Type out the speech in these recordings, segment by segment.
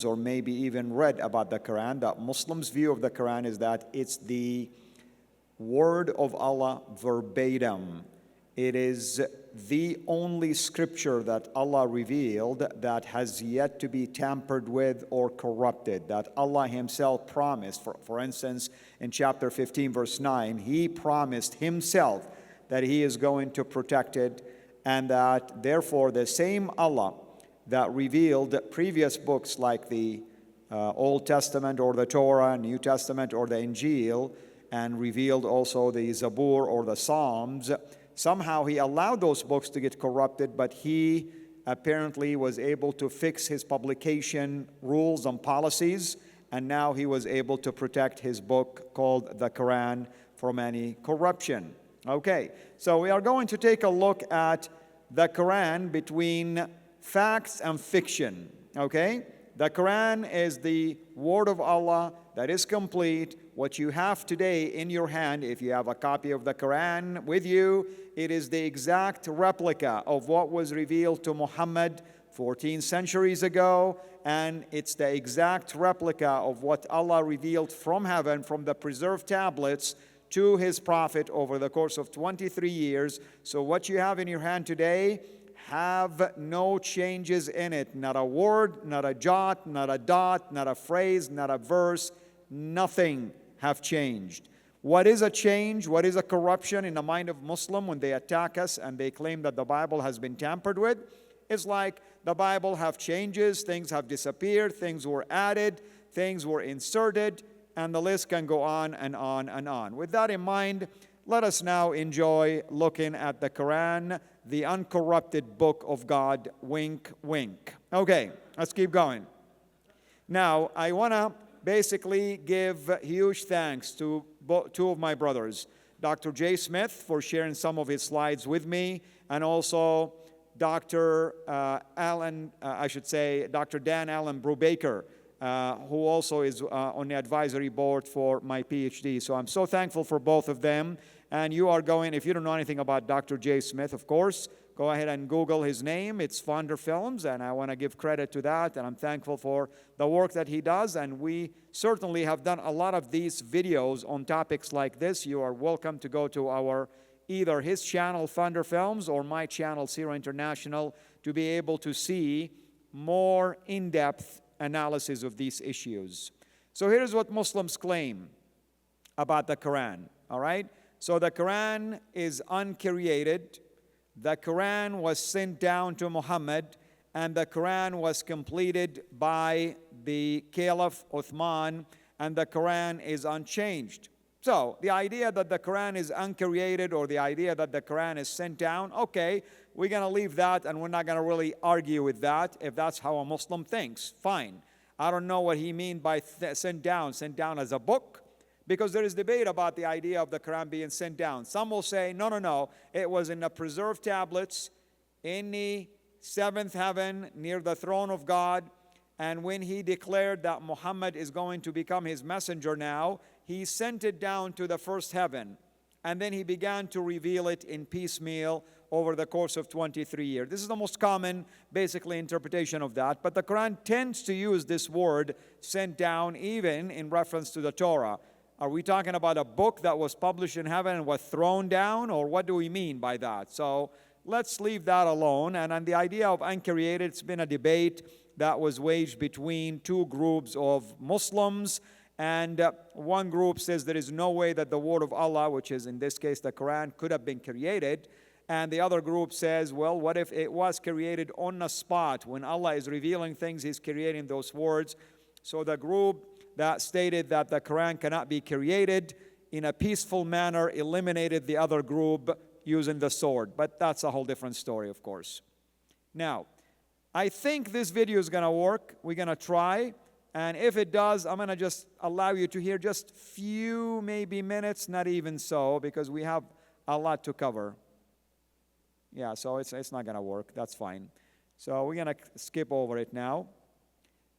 or maybe even read about the Quran, that Muslims' view of the Quran is that it's the word of Allah verbatim. It is the only scripture that Allah revealed that has yet to be tampered with or corrupted, that Allah Himself promised. For instance, in chapter 15, verse 9, He promised Himself that He is going to protect it, and that therefore the same Allah that revealed previous books like the Old Testament or the Torah, New Testament or the Injil, and revealed also the Zabur or the Psalms, somehow He allowed those books to get corrupted, but He apparently was able to fix His publication rules and policies, and now He was able to protect His book called the Quran from any corruption. Okay, so we are going to take a look at the Quran between facts and fiction. Okay, the Quran is the word of Allah that is complete. What you have today in your hand, if you have a copy of the Quran with you, it is the exact replica of what was revealed to Muhammad 14 centuries ago, and it's the exact replica of what Allah revealed from heaven, from the preserved tablets, to His Prophet over the course of 23 years. So what you have in your hand today have no changes in it. Not a word, not a jot, not a dot, not a phrase, not a verse. Nothing have changed. What is a change? What is a corruption in the mind of Muslim when they attack us and they claim that the Bible has been tampered with? It's like the Bible have changes, things have disappeared, things were added, things were inserted, and the list can go on and on and on. With that in mind, let us now enjoy looking at the Quran, the uncorrupted book of God. Wink, wink. Okay, let's keep going. Now, I want to basically give huge thanks to two of my brothers, Dr. Jay Smith for sharing some of his slides with me, and also Dr. Dan Allen Brubaker, who also is on the advisory board for my PhD. So I'm so thankful for both of them. And you are going, if you don't know anything about Dr. Jay Smith, of course, go ahead and Google his name. It's Founder Films, and I want to give credit to that. And I'm thankful for the work that he does. And we certainly have done a lot of these videos on topics like this. You are welcome to go to either his channel, Founder Films, or my channel, Sira International, to be able to see more in-depth analysis of these issues. So here's what Muslims claim about the Quran, all right? So the Quran is uncreated. The Quran was sent down to Muhammad, and the Quran was completed by the Caliph Uthman, and the Quran is unchanged. So the idea that the Quran is uncreated, or the idea that the Quran is sent down, okay, we're going to leave that, and we're not going to really argue with that. If that's how a Muslim thinks, fine. I don't know what he means by sent down as a book, because there is debate about the idea of the Quran being sent down. Some will say, no, it was in the preserved tablets in the seventh heaven near the throne of God, and when He declared that Muhammad is going to become His messenger now, He sent it down to the first heaven, and then He began to reveal it in piecemeal over the course of 23 years. This is the most common, basically, interpretation of that. But the Quran tends to use this word, sent down, even in reference to the Torah. Are we talking about a book that was published in heaven and was thrown down, or what do we mean by that? So let's leave that alone. And on the idea of uncreated, it's been a debate that was waged between two groups of Muslims. And one group says there is no way that the word of Allah, which is in this case the Quran, could have been created. And the other group says, well, what if it was created on the spot? When Allah is revealing things, He's creating those words. So the group that stated that the Quran cannot be created in a peaceful manner eliminated the other group using the sword. But that's a whole different story, of course. Now, I think this video is going to work. We're going to try. And if it does, I'm going to just allow you to hear just few, maybe minutes, not even so, because we have a lot to cover. Yeah, so it's not going to work. That's fine. So we're going to skip over it now.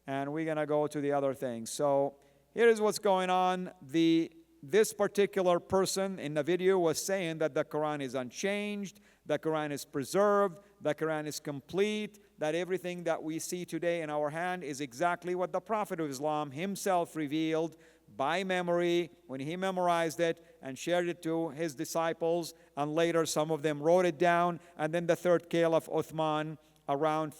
And we're going to go to the other thing. So here is what's going on. This particular person in the video was saying that the Quran is unchanged, the Quran is preserved, the Quran is complete, that everything that we see today in our hand is exactly what the Prophet of Islam himself revealed by memory when he memorized it and shared it to his disciples, and later some of them wrote it down, and then the third Caliph Uthman around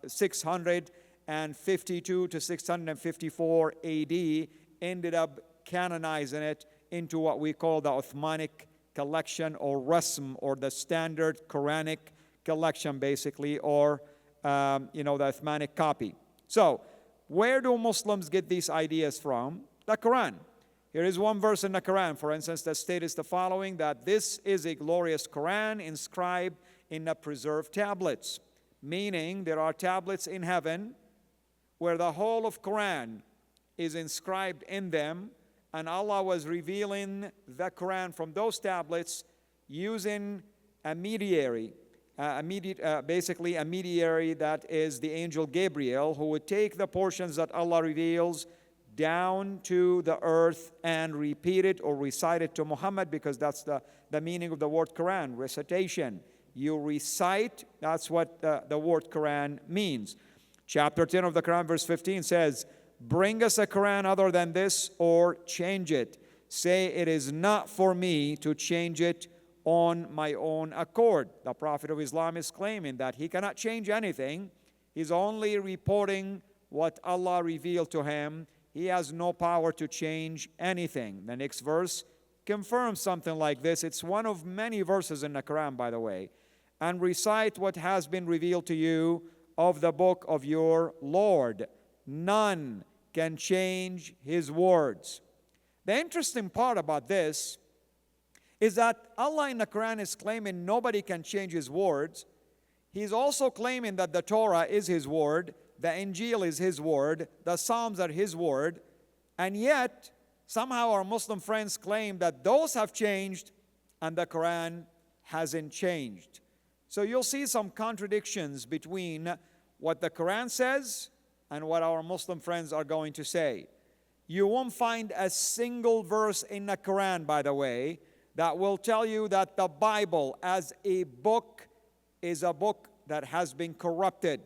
652 to 654 AD ended up canonizing it into what we call the Uthmanic collection, or Rasm, or the standard Quranic collection basically, or the Uthmanic copy. So where do Muslims get these ideas from? The Quran. Here is one verse in the Quran, for instance, that states the following, that this is a glorious Quran inscribed in the preserved tablets, meaning there are tablets in heaven where the whole of Quran is inscribed in them, and Allah was revealing the Quran from those tablets using a mediator, basically a mediator that is the angel Gabriel, who would take the portions that Allah reveals down to the earth and repeat it or recite it to Muhammad, because that's the meaning of the word Quran, recitation. You recite, that's what the word Quran means. Chapter 10 of the Quran, verse 15 says, bring us a Quran other than this or change it. Say it is not for me to change it on my own accord. The Prophet of Islam is claiming that he cannot change anything. He's only reporting what Allah revealed to him. He has no power to change anything. The next verse confirms something like this. It's one of many verses in the Quran, by the way. And recite what has been revealed to you of the book of your Lord. None can change his words. The interesting part about this is that Allah in the Quran is claiming nobody can change his words. He's also claiming that the Torah is his word, the Injil is his word, the Psalms are his word, and yet somehow our Muslim friends claim that those have changed and the Quran hasn't changed. So you'll see some contradictions between what the Quran says and what our Muslim friends are going to say. You won't find a single verse in the Quran, by the way, that will tell you that the Bible as a book is a book that has been corrupted.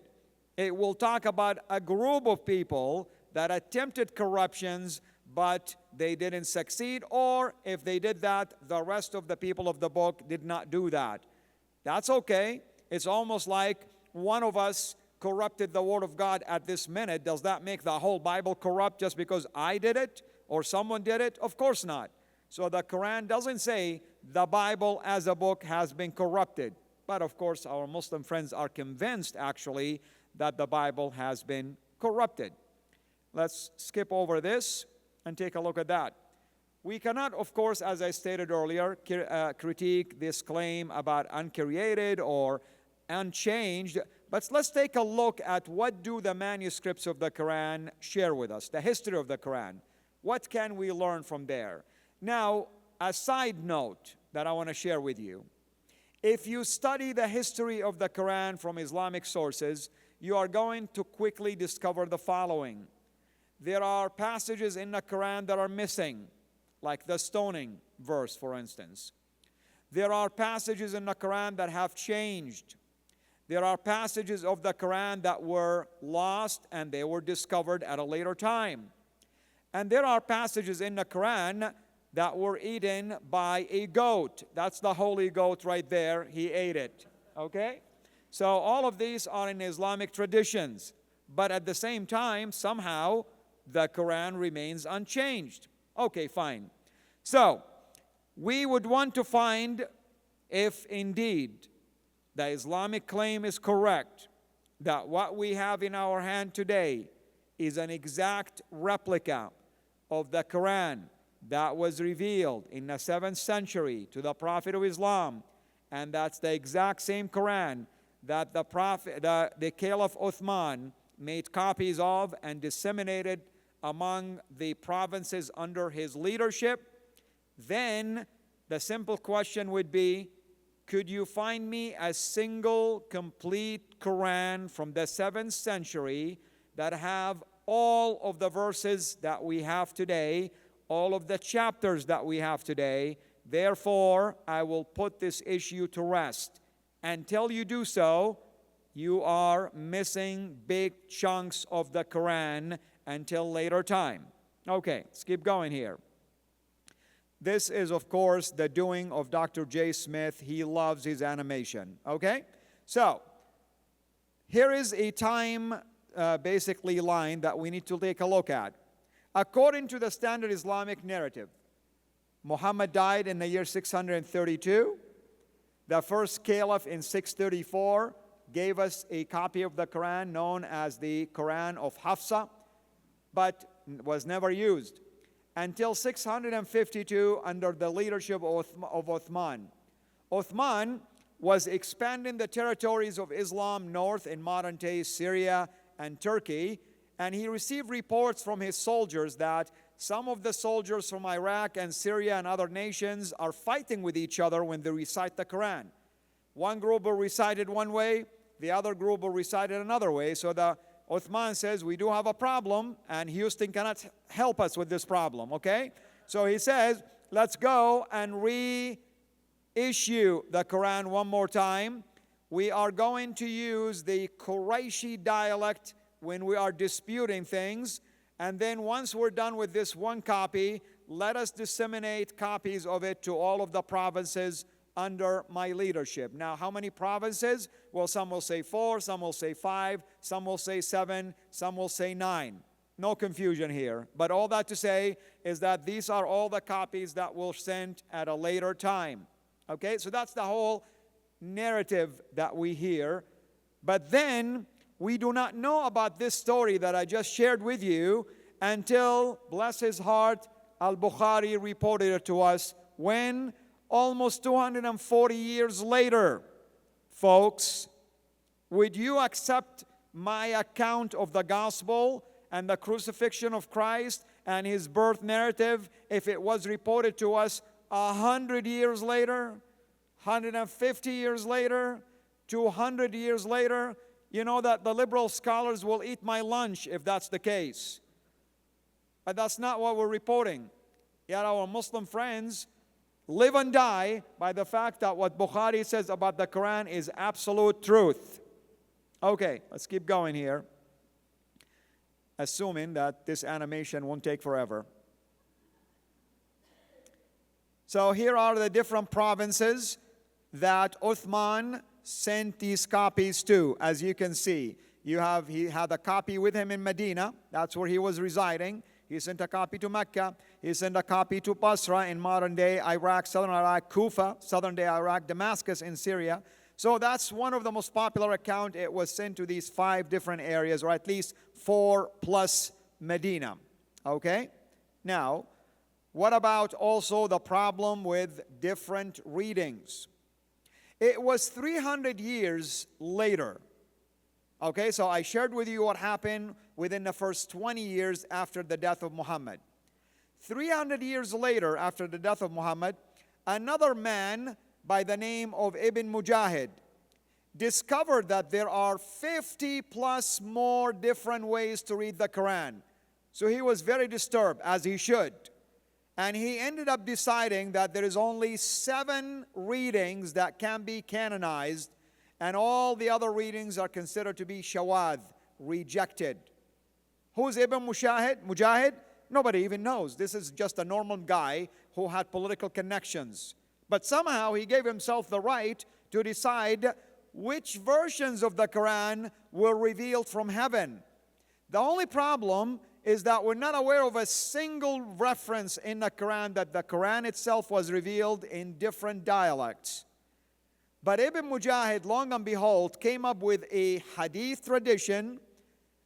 It will talk about a group of people that attempted corruptions, but they didn't succeed, or if they did that, the rest of the people of the book did not do that. That's okay. It's almost like one of us corrupted the Word of God at this minute. Does that make the whole Bible corrupt just because I did it or someone did it? Of course not. So the Quran doesn't say the Bible as a book has been corrupted. But of course, our Muslim friends are convinced actually that the Bible has been corrupted. Let's skip over this and take a look at that. We cannot, of course, as I stated earlier, critique this claim about uncreated or unchanged. But let's take a look at what do the manuscripts of the Quran share with us, the history of the Quran. What can we learn from there? Now, a side note that I want to share with you. If you study the history of the Quran from Islamic sources, you are going to quickly discover the following. There are passages in the Quran that are missing, like the stoning verse, for instance. There are passages in the Quran that have changed. There are passages of the Quran that were lost and they were discovered at a later time. And there are passages in the Quran that were eaten by a goat. That's the holy goat right there. He ate it. Okay? So all of these are in Islamic traditions. But at the same time, somehow, the Quran remains unchanged. Okay, fine. So, we would want to find if indeed the Islamic claim is correct, that what we have in our hand today is an exact replica of the Quran that was revealed in the 7th century to the Prophet of Islam, and that's the exact same Quran that the Caliph Uthman made copies of and disseminated among the provinces under his leadership, then the simple question would be, could you find me a single complete Quran from the 7th century that have all of the verses that we have today, all of the chapters that we have today? Therefore, I will put this issue to rest. Until you do so, you are missing big chunks of the Quran until later time. Okay, let's keep going here. This is, of course, the doing of Dr. J. Smith. He loves his animation. Okay? So, here is a time basically line that we need to take a look at. According to the standard Islamic narrative, Muhammad died in the year 632. The first caliph in 634 gave us a copy of the Quran known as the Quran of Hafsa, but was never used until 652 under the leadership of Uthman. Uthman was expanding the territories of Islam north in modern-day Syria and Turkey, and he received reports from his soldiers that some of the soldiers from Iraq and Syria and other nations are fighting with each other when they recite the Quran. One group will recite it one way, the other group will recite it another way. So the Uthman says, we do have a problem, and Houston cannot help us with this problem, okay? So he says, let's go and reissue the Quran one more time. We are going to use the Qurayshi dialect when we are disputing things. And then once we're done with this one copy, let us disseminate copies of it to all of the provinces under my leadership. Now, how many provinces? Well, some will say 4, some will say 5, some will say 7, some will say 9. No confusion here. But all that to say is that these are all the copies that we'll send at a later time. Okay, so that's the whole narrative that we hear. But then we do not know about this story that I just shared with you until, bless his heart, Al-Bukhari reported it to us when almost 240 years later. Folks, would you accept my account of the gospel and the crucifixion of Christ and his birth narrative if it was reported to us 100 years later, 150 years later, 200 years later? You know that the liberal scholars will eat my lunch if that's the case. But that's not what we're reporting. Yet our Muslim friends live and die by the fact that what Bukhari says about the Quran is absolute truth. Okay, let's keep going here, assuming that this animation won't take forever. So here are the different provinces that Uthman sent these copies to. As you can see, he had a copy with him in Medina. That's where he was residing. He sent a copy to Mecca. He sent a copy to Basra in modern-day Iraq, southern Iraq, Kufa, southern-day Iraq, Damascus in Syria. So that's one of the most popular accounts. It was sent to these 5 different areas, or at least 4 plus Medina. Okay? Now, what about also the problem with different readings? It was 300 years later. Okay, so I shared with you what happened within the first 20 years after the death of Muhammad. 300 years later, after the death of Muhammad, another man by the name of Ibn Mujahid discovered that there are 50 plus more different ways to read the Quran. So he was very disturbed, as he should. And he ended up deciding that there is only 7 readings that can be canonized, and all the other readings are considered to be shawad, rejected. Who's Ibn Mujahid? Nobody even knows. This is just a normal guy who had political connections. But somehow he gave himself the right to decide which versions of the Quran were revealed from heaven. The only problem is that we're not aware of a single reference in the Quran that the Quran itself was revealed in different dialects. But Ibn Mujahid, long and behold, came up with a hadith tradition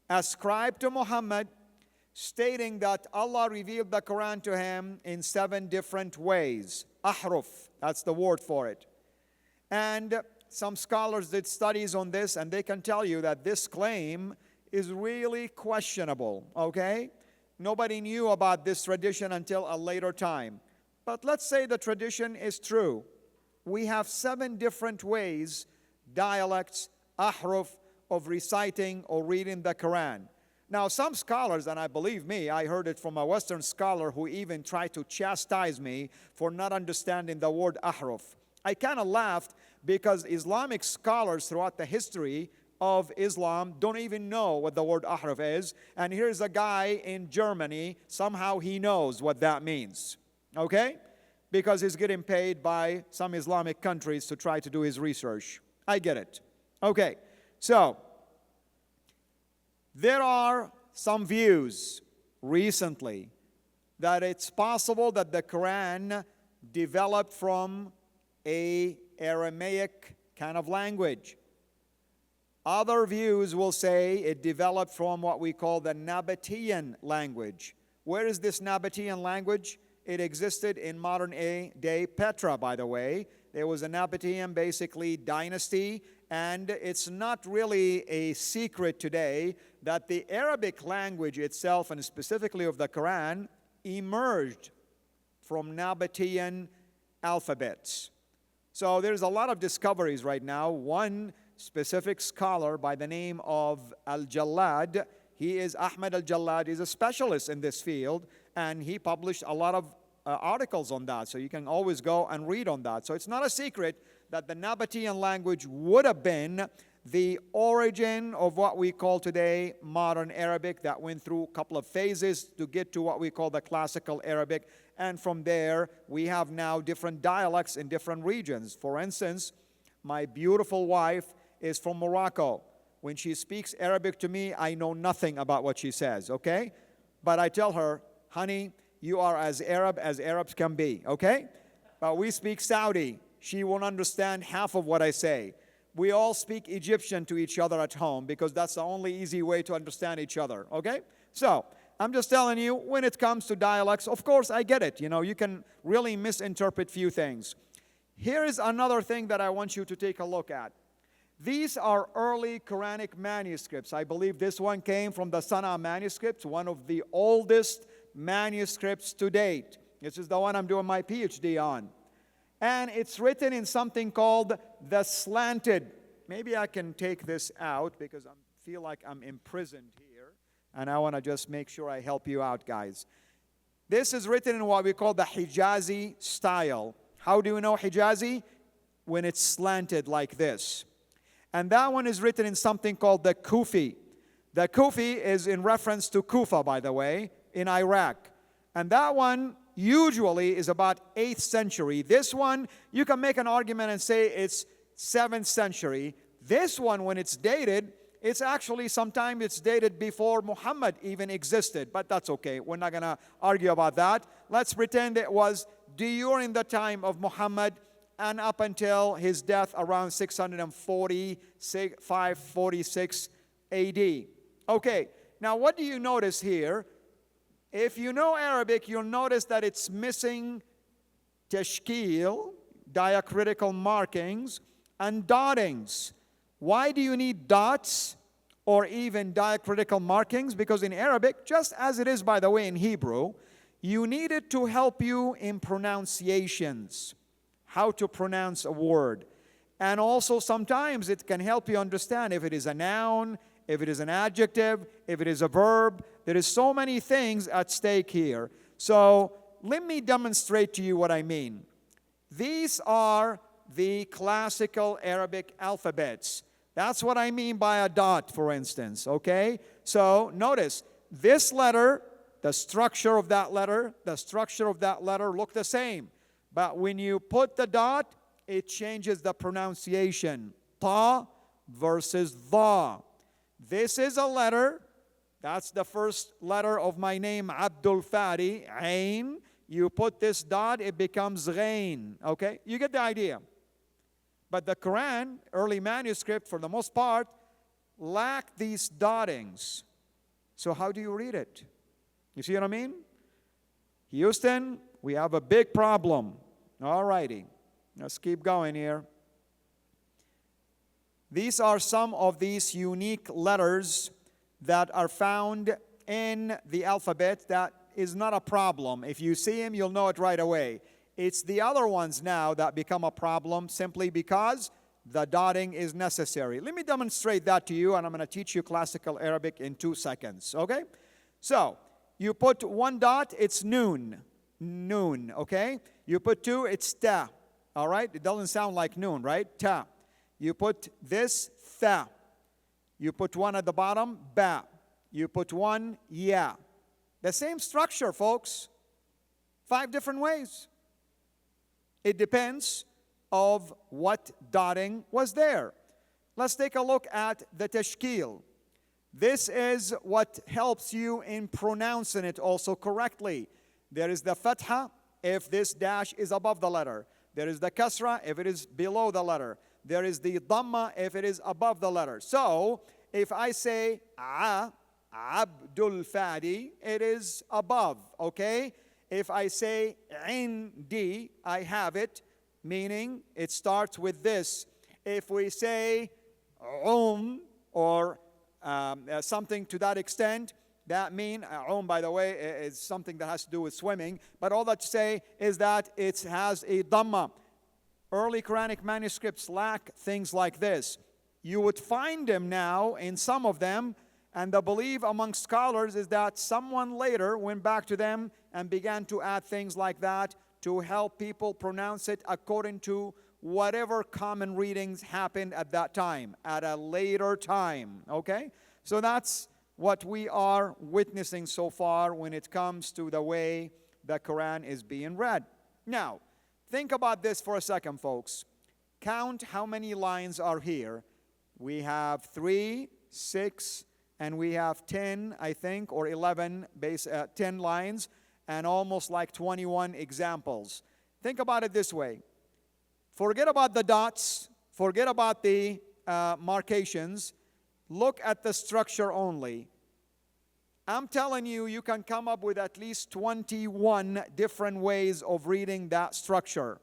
ascribed to Muhammad, stating that Allah revealed the Quran to him in 7 different ways. Ahruf, that's the word for it. And some scholars did studies on this, and they can tell you that this claim is really questionable, okay? Nobody knew about this tradition until a later time. But let's say the tradition is true. We have 7 different ways, dialects, ahruf, of reciting or reading the Quran. Now, some scholars, and I believe me, I heard it from a Western scholar who even tried to chastise me for not understanding the word ahruf. I kind of laughed because Islamic scholars throughout the history of Islam don't even know what the word ahraf is. And here's a guy in Germany, somehow he knows what that means. Okay? Because he's getting paid by some Islamic countries to try to do his research. I get it. Okay, so there are some views recently that it's possible that the Quran developed from an Aramaic kind of language. Other views will say it developed from what we call the Nabatean language. Where is this Nabatean language? It existed in modern day Petra, by the way. There was a Nabatean, basically, dynasty, and it's not really a secret today that the Arabic language itself, and specifically of the Quran, emerged from Nabatean alphabets. So there's a lot of discoveries right now. One specific scholar by the name of Al-Jallad, he is Ahmed Al-Jallad, is a specialist in this field, and he published a lot of articles on that, so you can always go and read on that. So it's not a secret that the Nabatean language would have been the origin of what we call today modern Arabic, that went through a couple of phases to get to what we call the classical Arabic. And from there, we have now different dialects in different regions. For instance, my beautiful wife is from Morocco. When she speaks Arabic to me, I know nothing about what she says, okay? But I tell her, honey, you are as Arabs can be, okay? But we speak Saudi. She won't understand half of what I say. We all speak Egyptian to each other at home because that's the only easy way to understand each other, okay? So, I'm just telling you, when it comes to dialects, of course, I get it. You know, you can really misinterpret few things. Here is another thing that I want you to take a look at. These are early Quranic manuscripts. I believe this one came from the Sana manuscripts, one of the oldest manuscripts to date. This is the one I'm doing my PhD on. And it's written in something called the slanted. Maybe I can take this out because I feel like I'm imprisoned here. And I want to just make sure I help you out, guys. This is written in what we call the Hijazi style. How do you know Hijazi? When it's slanted like this. And that one is written in something called the Kufi. The Kufi is in reference to Kufa, by the way, in Iraq. And that one usually is about 8th century. This one, you can make an argument and say it's 7th century. This one, when it's dated, it's actually sometimes it's dated before Muhammad even existed. But that's okay. We're not going to argue about that. Let's pretend it was during the time of Muhammad and up until his death around 546 AD. Okay, now what do you notice here? If you know Arabic, you'll notice that it's missing tashkil, diacritical markings, and dottings. Why do you need dots or even diacritical markings? Because in Arabic, just as it is, by the way, in Hebrew, you need it to help you in pronunciations, how to pronounce a word. And also sometimes it can help you understand if it is a noun, if it is an adjective, if it is a verb. There is so many things at stake here. So let me demonstrate to you what I mean. These are the classical Arabic alphabets. That's what I mean by a dot, for instance, okay? So notice, this letter, the structure of that letter, look the same. But when you put the dot, it changes the pronunciation. Ta versus dha. This is a letter. That's the first letter of my name, Abdul Fadi, Ain. You put this dot, it becomes Ghain. Okay? You get the idea. But the Quran, early manuscript, for the most part, lack these dottings. So how do you read it? You see what I mean? Houston, we have a big problem. All righty. Let's keep going here. These are some of these unique letters that are found in the alphabet. That is not a problem. If you see them, you'll know it right away. It's the other ones now that become a problem simply because the dotting is necessary. Let me demonstrate that to you, and I'm going to teach you classical Arabic in 2 seconds, okay? So, you put one dot, it's noon. Noon, okay? You put two, it's ta. All right? It doesn't sound like noon, right? Ta. You put this, tha. You put one at the bottom, ba. You put one, ya. The same structure, folks. 5 different ways. It depends of what dotting was there. Let's take a look at the tashkil. This is what helps you in pronouncing it also correctly. There is the fatha if this dash is above the letter. There is the kasra if it is below the letter. There is the dhamma if it is above the letter. So, if I say Abdul Fadi, it is above, okay? If I say indi, I have it, meaning it starts with this. If we say or something to that extent, that mean, by the way, is something that has to do with swimming, but all that to say is that it has a dhamma. Early Quranic manuscripts lack things like this. You would find them now in some of them, and the belief among scholars is that someone later went back to them and began to add things like that to help people pronounce it according to whatever common readings happened at that time, at a later time, okay? So that's what we are witnessing so far when it comes to the way the Quran is being read. Now, think about this for a second, folks. Count how many lines are here. We have 3, 6, and we have 10, I think, or 11, 10 lines, and almost like 21 examples. Think about it this way. Forget about the dots. Forget about the markations. Look at the structure only. I'm telling you, you can come up with at least 21 different ways of reading that structure.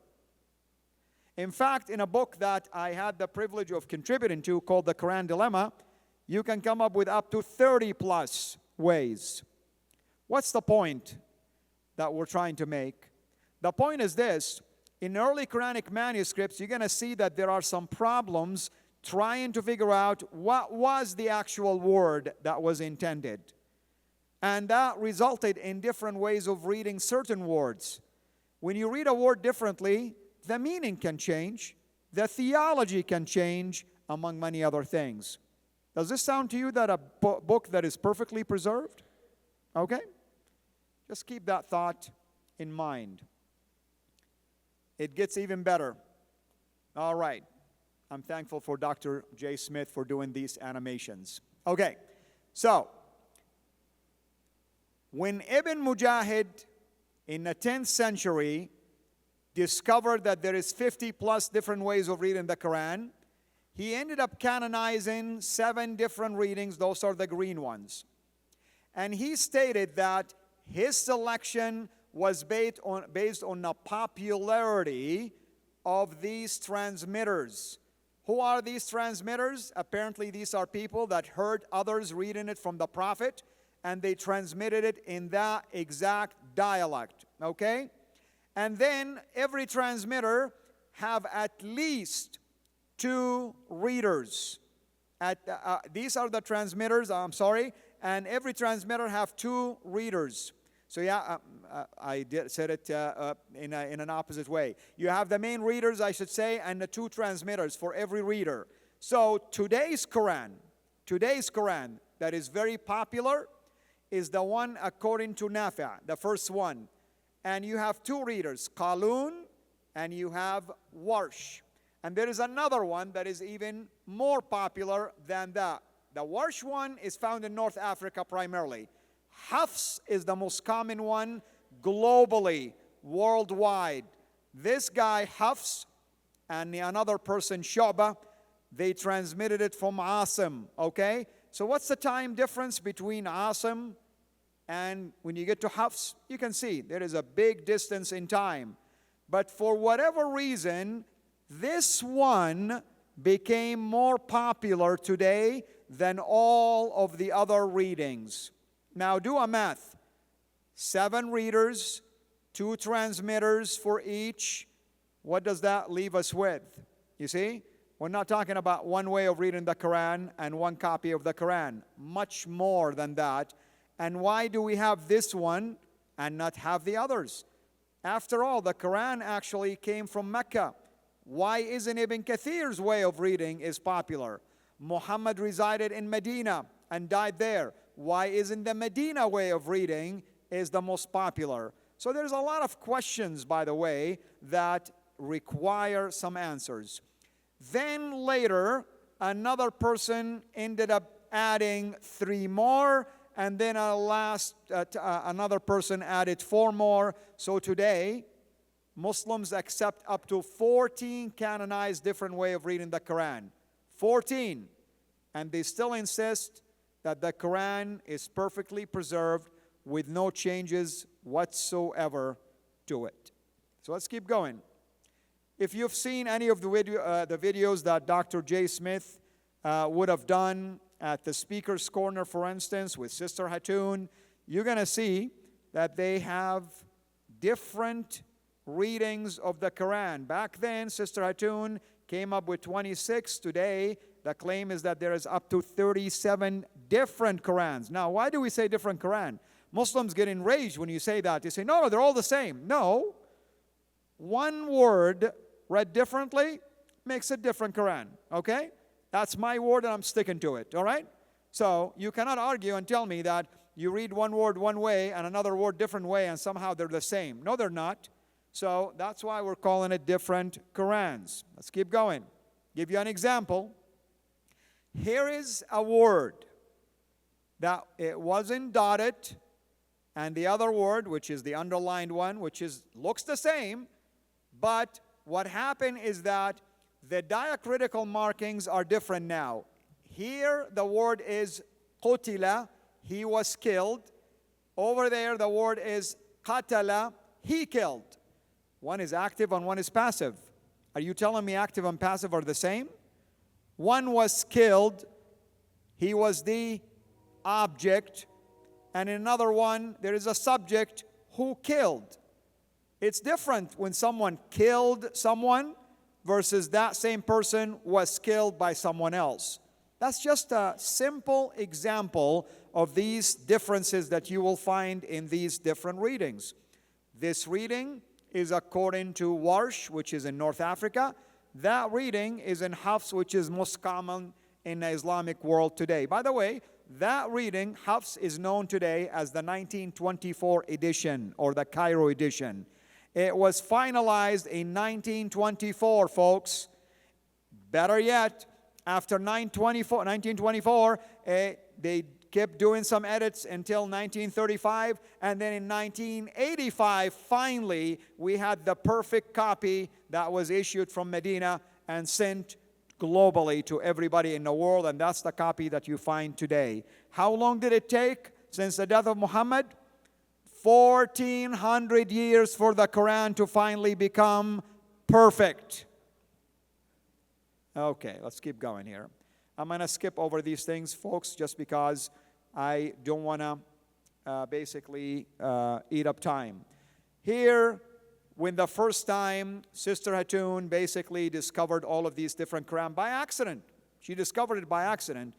In fact, in a book that I had the privilege of contributing to called The Quran Dilemma, you can come up with up to 30 plus ways. What's the point that we're trying to make? The point is this. In early Quranic manuscripts, you're going to see that there are some problems trying to figure out what was the actual word that was intended. And that resulted in different ways of reading certain words. When you read a word differently, the meaning can change, the theology can change, among many other things. Does this sound to you that a book that is perfectly preserved? Okay? Just keep that thought in mind. It gets even better. All right. I'm thankful for Dr. J. Smith for doing these animations. Okay. So, when Ibn Mujahid in the 10th century discovered that there is 50 plus different ways of reading the Quran, he ended up canonizing 7 different readings. Those are the green ones. And he stated that his selection was based on the popularity of these transmitters. Who are these transmitters? Apparently these are people that heard others reading it from the Prophet, and they transmitted it in that exact dialect, okay? And then every transmitter have at least 2 readers. These are the transmitters, and every transmitter have 2 readers. So yeah, I said it in an opposite way. You have the main readers, I should say, and the 2 transmitters for every reader. So today's Quran that is very popular is the one according to Nafi', the first one. And you have 2 readers, Qalun and you have Warsh. And there is another one that is even more popular than that. The Warsh one is found in North Africa primarily. Hafs is the most common one globally, worldwide. This guy, Hafs, and another person, Shu'bah, they transmitted it from Asim, okay? So what's the time difference between Asim and when you get to Hafs? You can see there is a big distance in time. But for whatever reason, this one became more popular today than all of the other readings. Now do a math. 7 readers, 2 transmitters for each. What does that leave us with? You see? We're not talking about one way of reading the Quran and one copy of the Quran. Much more than that. And why do we have this one and not have the others? After all, the Quran actually came from Mecca. Why isn't Ibn Kathir's way of reading is popular? Muhammad resided in Medina and died there. Why isn't the Medina way of reading is the most popular? So there's a lot of questions, by the way, that require some answers. Then later, another person ended up adding 3 more, and then another person added 4 more. So today, Muslims accept up to 14 canonized different way of reading the Quran. 14. And they still insist that the Quran is perfectly preserved with no changes whatsoever to it. So let's keep going. If you've seen any of the videos that Dr. J. Smith would have done at the Speaker's Corner, for instance, with Sister Hatoun, you're going to see that they have different readings of the Quran. Back then, Sister Hatoun came up with 26. Today, the claim is that there is up to 37 different Qurans. Now, why do we say different Quran? Muslims get enraged when you say that. They say, no, they're all the same. No. One word read differently makes a different Quran. Okay? That's my word and I'm sticking to it. All right? So you cannot argue and tell me that you read one word one way and another word different way and somehow they're the same. No, they're not. So that's why we're calling it different Qurans. Let's keep going. Give you an example. Here is a word that it wasn't dotted, and the other word, which is the underlined one, which looks the same, but what happened is that the diacritical markings are different now. Here the word is qutila, he was killed. Over there the word is qatala, he killed. One is active and one is passive. Are you telling me active and passive are the same? One was killed, he was the object, and in another one there is a subject who killed. It's different when someone killed someone versus that same person was killed by someone else. That's just a simple example of these differences that you will find in these different readings. This reading is according to Warsh, which is in North Africa. That reading is in Hafs, which is most common in the Islamic world today. By the way, that reading, Hafs, is known today as the 1924 edition or the Cairo edition. It was finalized in 1924, folks. Better yet, after 1924, they kept doing some edits until 1935, and then in 1985, finally, we had the perfect copy that was issued from Medina and sent globally to everybody in the world, and that's the copy that you find today. How long did it take since the death of Muhammad? 1400 years for the Quran to finally become perfect. Okay, let's keep going here. I'm going to skip over these things, folks, just because I don't want to basically eat up time. Here, when the first time Sister Hatoun basically discovered all of these different Quran by accident, she discovered it by accident,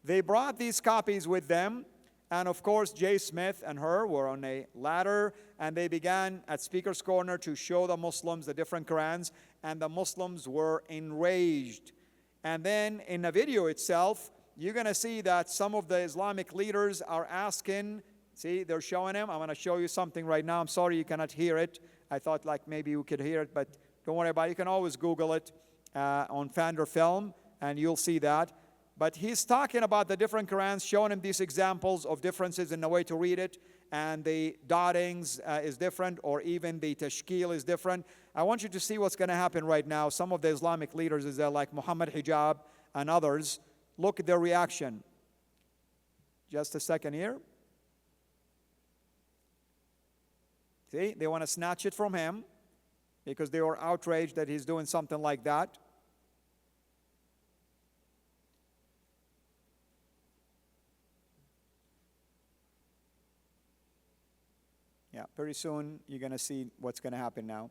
they brought these copies with them, and of course J. Smith and her were on a ladder, and they began at Speaker's Corner to show the Muslims the different Qurans, and the Muslims were enraged. And then in the video itself, you're going to see that some of the Islamic leaders are asking, see, they're showing him. I'm going to show you something right now. I'm sorry you cannot hear it. I thought like maybe you could hear it, but don't worry about it. You can always Google it on Fander Film, and you'll see that. But he's talking about the different Qurans, showing him these examples of differences in the way to read it, and the dottings is different, or even the tashkil is different. I want you to see what's going to happen right now. Some of the Islamic leaders, is there like Muhammad Hijab and others, look at their reaction. Just a second here. See, they want to snatch it from him because they were outraged that he's doing something like that. Yeah, pretty soon you're going to see what's going to happen now.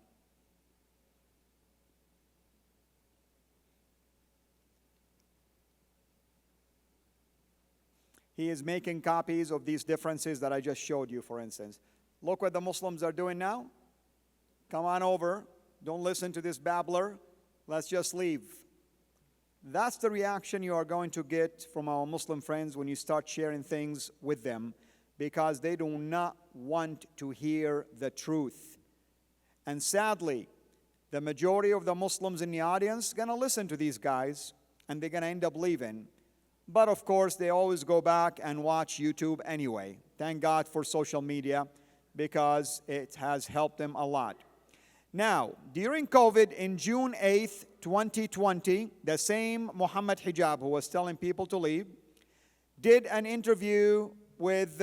He is making copies of these differences that I just showed you, for instance. Look what the Muslims are doing now. Come on over. Don't listen to this babbler. Let's just leave. That's the reaction you are going to get from our Muslim friends when you start sharing things with them, because they do not want to hear the truth. And sadly, the majority of the Muslims in the audience are going to listen to these guys, and they're going to end up leaving. But of course, they always go back and watch YouTube anyway. Thank God for social media, because it has helped them a lot. Now, during COVID, in June 8th, 2020, the same Muhammad Hijab who was telling people to leave did an interview with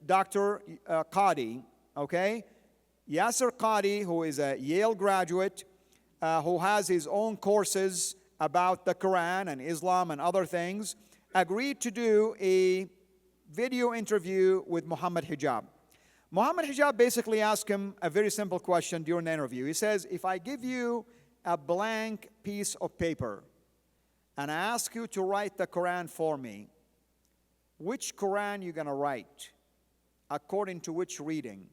Dr. Fadi, okay? Yasser Fadi, who is a Yale graduate, who has his own courses about the Quran and Islam and other things, agreed to do a video interview with Muhammad Hijab. Muhammad Hijab basically asked him a very simple question during the interview. He says, if I give you a blank piece of paper and I ask you to write the Quran for me, which Quran you going to write? According to which reading?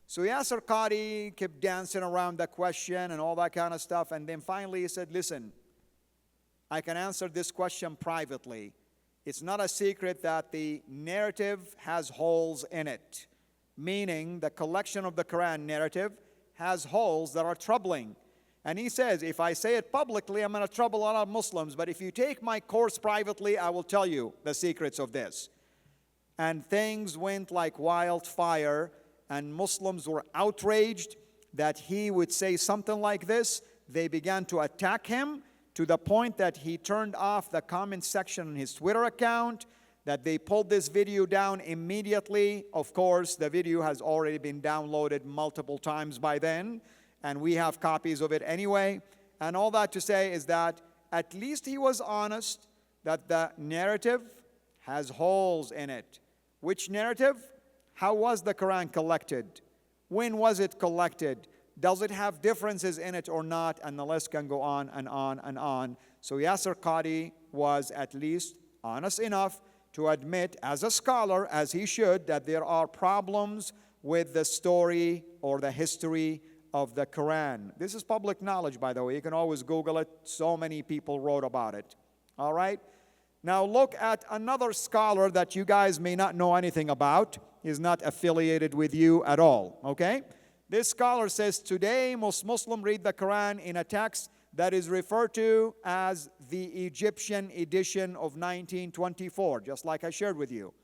So Yasser Fadi kept dancing around the question and all that kind of stuff, and then finally he said, listen, I can answer this question privately. It's not a secret that the narrative has holes in it, meaning the collection of the Quran narrative has holes that are troubling. And he says, if I say it publicly, I'm going to trouble a lot of Muslims, but if you take my course privately, I will tell you the secrets of this. And things went like wildfire, and Muslims were outraged that he would say something like this. They began to attack him to the point that he turned off the comment section on his Twitter account, that they pulled this video down immediately. Of course, the video has already been downloaded multiple times by then, and we have copies of it anyway. And all that to say is that at least he was honest that the narrative has holes in it. Which narrative? How was the Quran collected? When was it collected? Does it have differences in it or not? And the list can go on and on and on. So Yasser Fadi was at least honest enough to admit, as a scholar, as he should, that there are problems with the story or the history of the Quran. This is public knowledge, by the way. You can always Google it. So many people wrote about it. All right? Now look at another scholar that you guys may not know anything about. He's not affiliated with you at all. Okay? This scholar says, today most Muslims read the Quran in a text that is referred to as the Egyptian edition of 1924, just like I shared with you.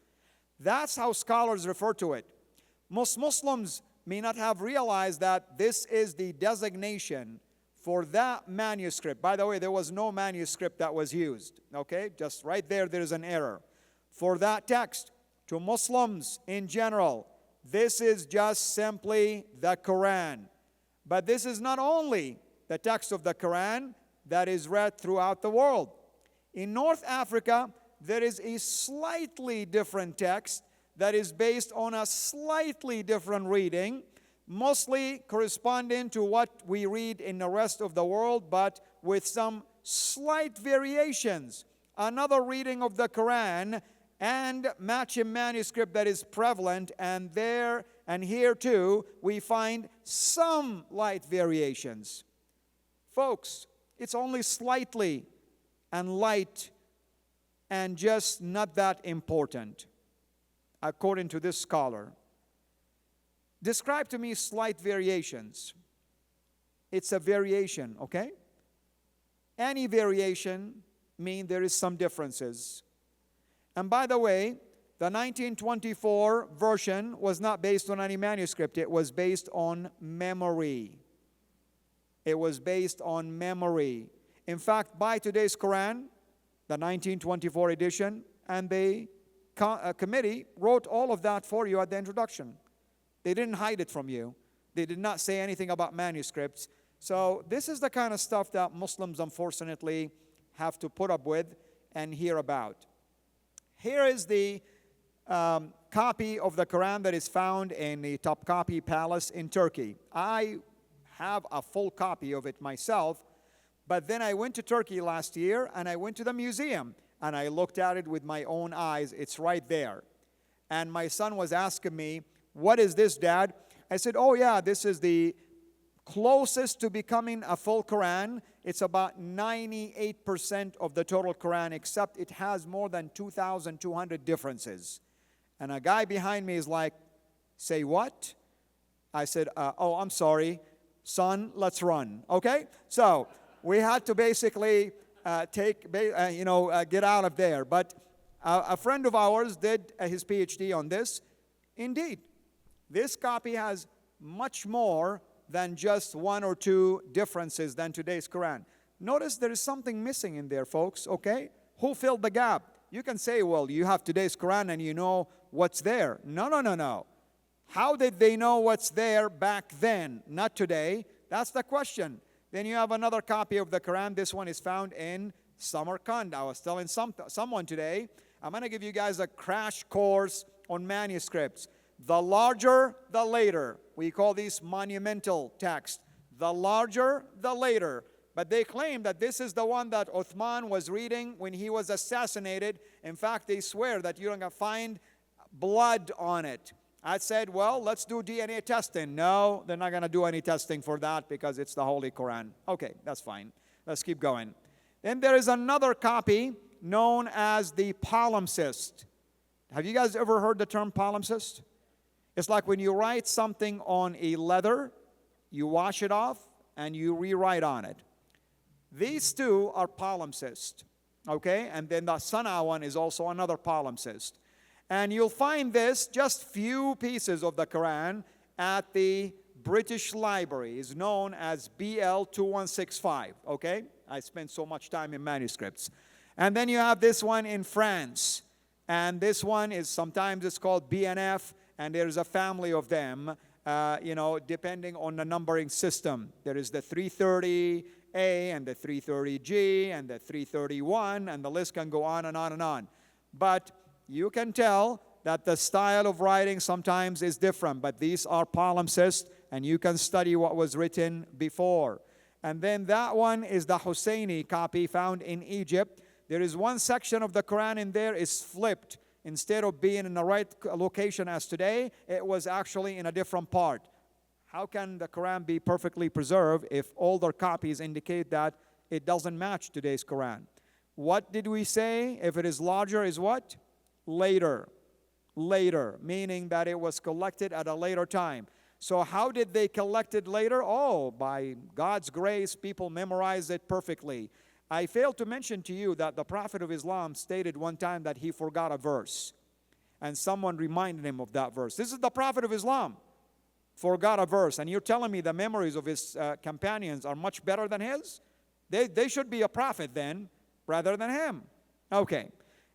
That's how scholars refer to it. Most Muslims may not have realized that this is the designation for that manuscript. By the way, there was no manuscript that was used. Okay, just right there is an error. For that text, to Muslims in general, this is just simply the Quran. But this is not only the text of the Quran that is read throughout the world. In North Africa, there is a slightly different text that is based on a slightly different reading, mostly corresponding to what we read in the rest of the world, but with some slight variations. Another reading of the Quran and matching manuscript that is prevalent, and there and here too we find some light variations. Folks, it's only slightly and light and just not that important, according to this scholar. Describe to me slight variations. It's a variation, okay? Any variation means there is some differences. And by the way, the 1924 version was not based on any manuscript. It was based on memory. It was based on memory. In fact, by today's Quran, the 1924 edition, and the committee wrote all of that for you at the introduction. They didn't hide it from you. They did not say anything about manuscripts. So this is the kind of stuff that Muslims, unfortunately, have to put up with and hear about. Here is the copy of the Quran that is found in the Topkapi Palace in Turkey. I have a full copy of it myself, but then I went to Turkey last year and I went to the museum and I looked at it with my own eyes. It's right there. And my son was asking me, what is this, Dad? I said, oh yeah, this is the Closest to becoming a full Quran, it's about 98% of the total Quran, except it has more than 2,200 differences. And a guy behind me is like, say what? I said, oh, I'm sorry. Son, let's run. Okay? So we had to basically get out of there. But a friend of ours did his PhD on this. Indeed, this copy has much more than just one or two differences than today's Quran. Notice there is something missing in there, folks, okay? Who filled the gap? You can say, well, you have today's Quran and you know what's there. No. How did they know what's there back then, not today? That's the question. Then you have another copy of the Quran. This one is found in Samarkand. I was telling someone today, I'm going to give you guys a crash course on manuscripts. The larger, the later. We call these monumental texts. The larger, the later. But they claim that this is the one that Uthman was reading when he was assassinated. In fact, they swear that you're going to find blood on it. I said, well, let's do DNA testing. No, they're not going to do any testing for that because it's the Holy Quran. Okay, that's fine. Let's keep going. Then there is another copy known as the palimpsest. Have you guys ever heard the term palimpsest? It's like when you write something on a leather, you wash it off, and you rewrite on it. These two are palimpsest, okay? And then the Sana one is also another palimpsest. And you'll find this, just few pieces of the Quran, at the British Library. It's known as BL 2165, okay? I spent so much time in manuscripts. And then you have this one in France. And this one is, sometimes it's called BNF, and there's a family of them, depending on the numbering system. There is the 330A and the 330G and the 331, and the list can go on and on and on. But you can tell that the style of writing sometimes is different, but these are palimpsests, and you can study what was written before. And then that one is the Husseini copy found in Egypt. There is one section of the Quran in there is flipped. Instead of being in the right location as today, it was actually in a different part. How can the Quran be perfectly preserved if older copies indicate that it doesn't match today's Quran? What did we say? If it is larger, is what? Later. Later, meaning that it was collected at a later time. So how did they collect it later? Oh, by God's grace, people memorized it perfectly. I failed to mention to you that the Prophet of Islam stated one time that he forgot a verse. And someone reminded him of that verse. This is the Prophet of Islam. Forgot a verse. And you're telling me the memories of his companions are much better than his? They should be a prophet then, rather than him. Okay.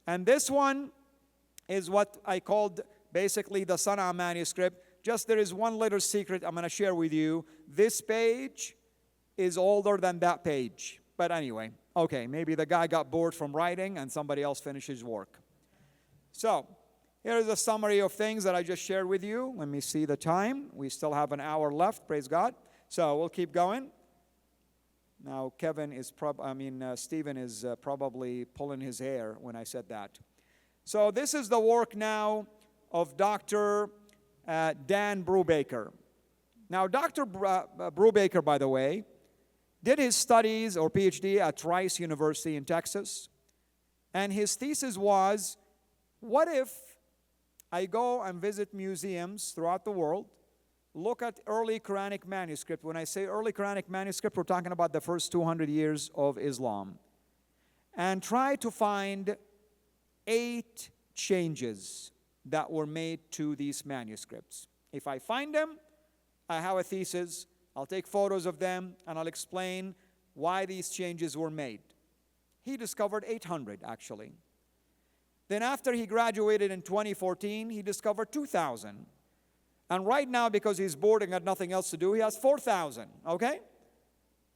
And this one is what I called basically the Sana manuscript. Just there is one little secret I'm going to share with you. This page is older than that page. But anyway, okay, maybe the guy got bored from writing and somebody else finished his work. So, here is a summary of things that I just shared with you. Let me see the time. We still have an hour left, praise God. So, we'll keep going. Now, Stephen is probably pulling his hair when I said that. So, this is the work now of Dr. Dan Brubaker. Now, Dr. Brubaker, by the way, did his studies or PhD at Rice University in Texas. And his thesis was, what if I go and visit museums throughout the world, look at early Quranic manuscript. When I say early Quranic manuscript, we're talking about the first 200 years of Islam. And try to find 8 changes that were made to these manuscripts. If I find them, I have a thesis. I'll take photos of them, and I'll explain why these changes were made. He discovered 800, actually. Then after he graduated in 2014, he discovered 2,000. And right now, because he's bored and got nothing else to do, he has 4,000, okay?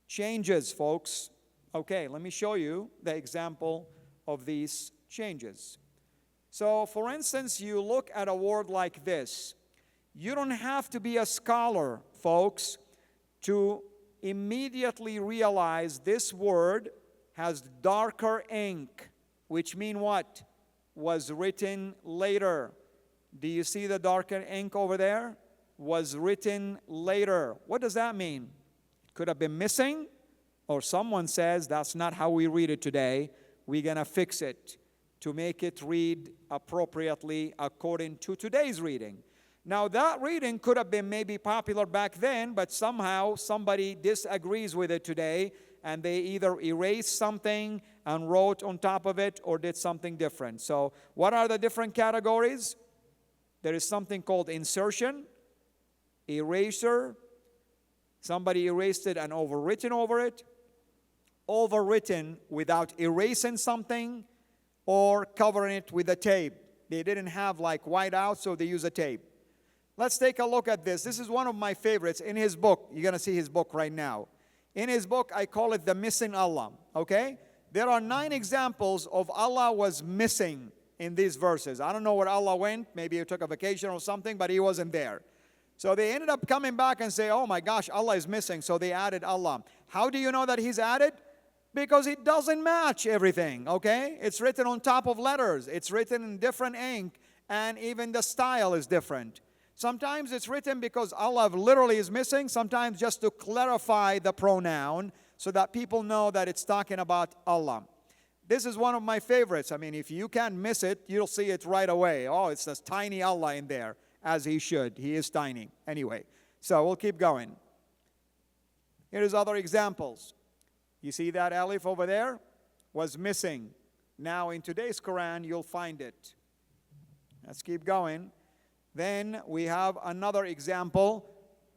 Changes, folks. Okay, let me show you the example of these changes. So, for instance, you look at a word like this. You don't have to be a scholar, folks, to immediately realize this word has darker ink, which mean what? Was written later. Do you see the darker ink over there? Was written later. What does that mean? Could have been missing, or someone says that's not how we read it today. We're going to fix it to make it read appropriately according to today's reading. Now, that reading could have been maybe popular back then, but somehow somebody disagrees with it today, and they either erased something and wrote on top of it or did something different. So, what are the different categories? There is something called insertion, erasure. Somebody erased it and overwritten over it. Overwritten without erasing something, or covering it with a tape. They didn't have like whiteout, so they use a tape. Let's take a look at this. This is one of my favorites in his book. You're going to see his book right now. In his book, I call it The Missing Allah, okay? There are 9 examples of Allah was missing in these verses. I don't know where Allah went. Maybe he took a vacation or something, but he wasn't there. So they ended up coming back and say, oh my gosh, Allah is missing. So they added Allah. How do you know that he's added? Because it doesn't match everything, okay? It's written on top of letters. It's written in different ink, and even the style is different. Sometimes it's written because Allah literally is missing. Sometimes just to clarify the pronoun so that people know that it's talking about Allah. This is one of my favorites. I mean, if you can't miss it, you'll see it right away. Oh, it's this tiny Allah in there, as he should. He is tiny. Anyway, so we'll keep going. Here's other examples. You see that alif over there? Was missing. Now in today's Quran, you'll find it. Let's keep going. Then we have another example.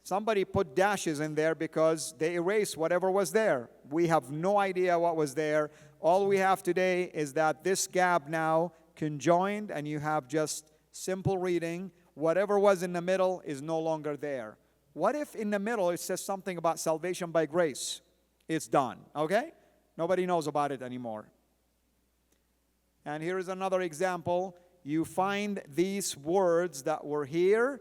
Somebody put dashes in there because they erased whatever was there. We have no idea what was there. All we have today is that this gap now conjoined, and you have just simple reading. Whatever was in the middle is no longer there. What if in the middle it says something about salvation by grace? It's done, okay? Nobody knows about it anymore. And here is another example. You find these words that were here.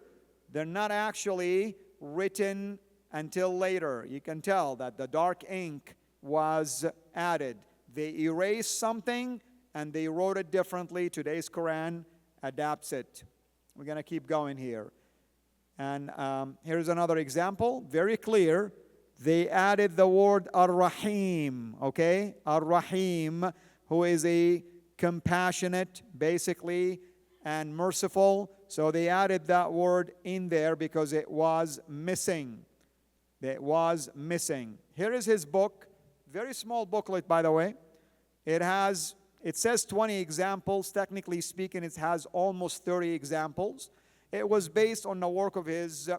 They're not actually written until later. You can tell that the dark ink was added. They erased something and they wrote it differently. Today's Quran adapts it. We're going to keep going here. And here's another example, very clear. They added the word Ar-Rahim, okay? Ar-Rahim, who is a compassionate, basically, and merciful. So they added that word in there because it was missing. It was missing. Here is his book. Very small booklet, by the way. It says 20 examples. Technically speaking, it has almost 30 examples. It was based on the work of his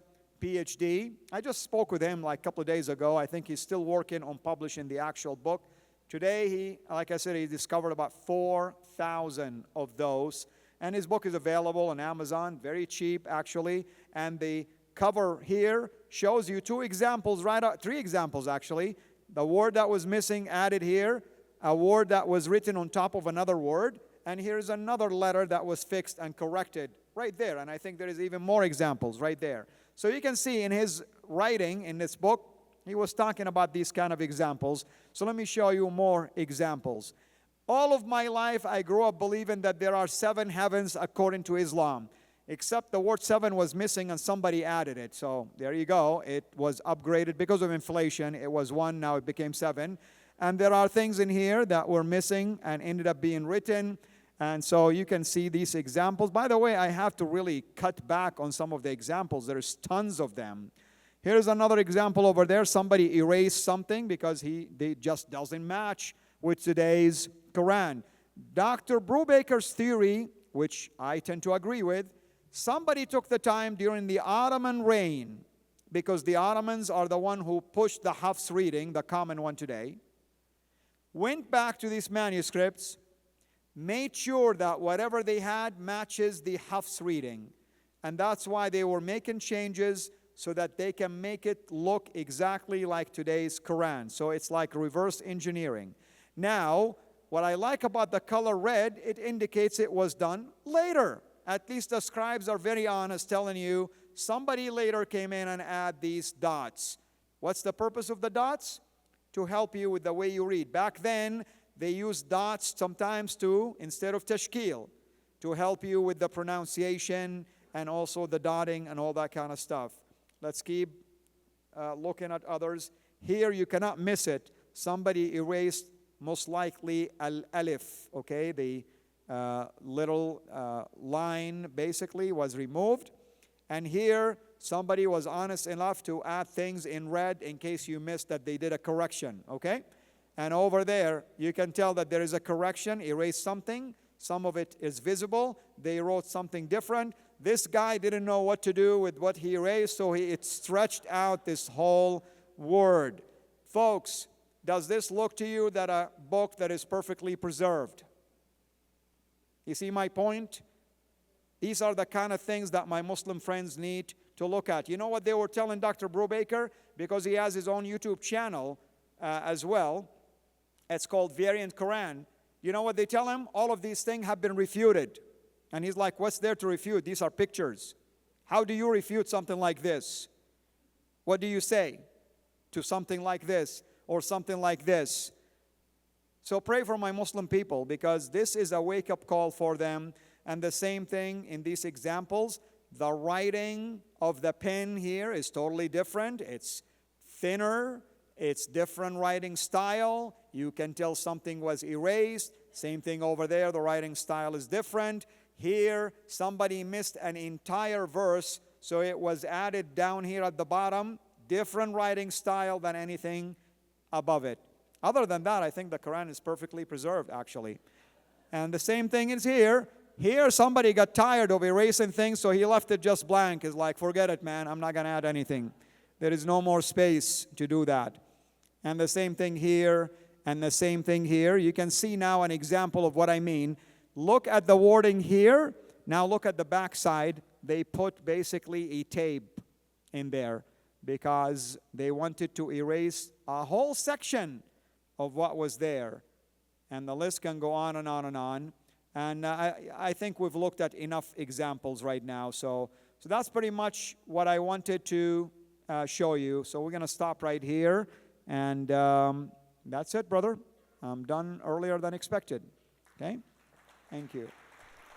PhD. I just spoke with him like a couple of days ago. I think he's still working on publishing the actual book. Today, like I said, he discovered about 4,000 of those. And his book is available on Amazon, very cheap actually. And the cover here shows you 2 examples, 3 examples actually. The word that was missing added here, a word that was written on top of another word, and here's another letter that was fixed and corrected right there. And I think there is even more examples right there. So you can see in his writing in this book, he was talking about these kind of examples. So let me show you more examples. All of my life, I grew up believing that there are 7 heavens according to Islam, except the word 7 was missing and somebody added it. So there you go. It was upgraded because of inflation. It was 1, now it became 7. And there are things in here that were missing and ended up being written. And so you can see these examples. By the way, I have to really cut back on some of the examples. There's tons of them. Here's another example over there. Somebody erased something because they just doesn't match with today's Quran. Dr. Brubaker's theory, which I tend to agree with, somebody took the time during the Ottoman reign, because the Ottomans are the one who pushed the Hafs reading, the common one today, went back to these manuscripts, made sure that whatever they had matches the Hafs reading. And that's why they were making changes so that they can make it look exactly like today's Quran. So it's like reverse engineering. Now, what I like about the color red, it indicates it was done later. At least the scribes are very honest, telling you somebody later came in and add these dots. What's the purpose of the dots? To help you with the way you read. Back then, they used dots sometimes instead of tashkil, to help you with the pronunciation and also the dotting and all that kind of stuff. Let's keep looking at others. here you cannot miss it. Somebody erased most likely al-alif, okay? The little line basically was removed. And here somebody was honest enough to add things in red in case you missed that they did a correction, okay? And over there, you can tell that there is a correction, erase something. Some of it is visible. They wrote something different. This guy didn't know what to do with what he erased, so it stretched out this whole word. Folks, does this look to you that a book that is perfectly preserved? You see my point? These are the kind of things that my Muslim friends need to look at. You know what they were telling Dr. Brubaker? Because he has his own YouTube channel as well. It's called Variant Quran. You know what they tell him? All of these things have been refuted. And he's like, what's there to refute? These are pictures. How do you refute something like this? What do you say to something like this or something like this? So pray for my Muslim people, because this is a wake-up call for them. And the same thing in these examples. The writing of the pen here is totally different. It's thinner. It's different writing style. You can tell something was erased. Same thing over there. The writing style is different. Here, somebody missed an entire verse, so it was added down here at the bottom. Different writing style than anything above it. Other than that, I think the Quran is perfectly preserved, actually. And the same thing is here. Here, somebody got tired of erasing things, so he left it just blank. It's like, forget it, man. I'm not going to add anything. There is no more space to do that. And the same thing here, and the same thing here. You can see now an example of what I mean. Look at the wording here. Now look at the back side. They put basically a tape in there because they wanted to erase a whole section of what was there. And the list can go on and on and on. And I think we've looked at enough examples right now. So that's pretty much what I wanted to show you. So we're going to stop right here. And that's it, brother. I'm done earlier than expected. Okay? Thank you.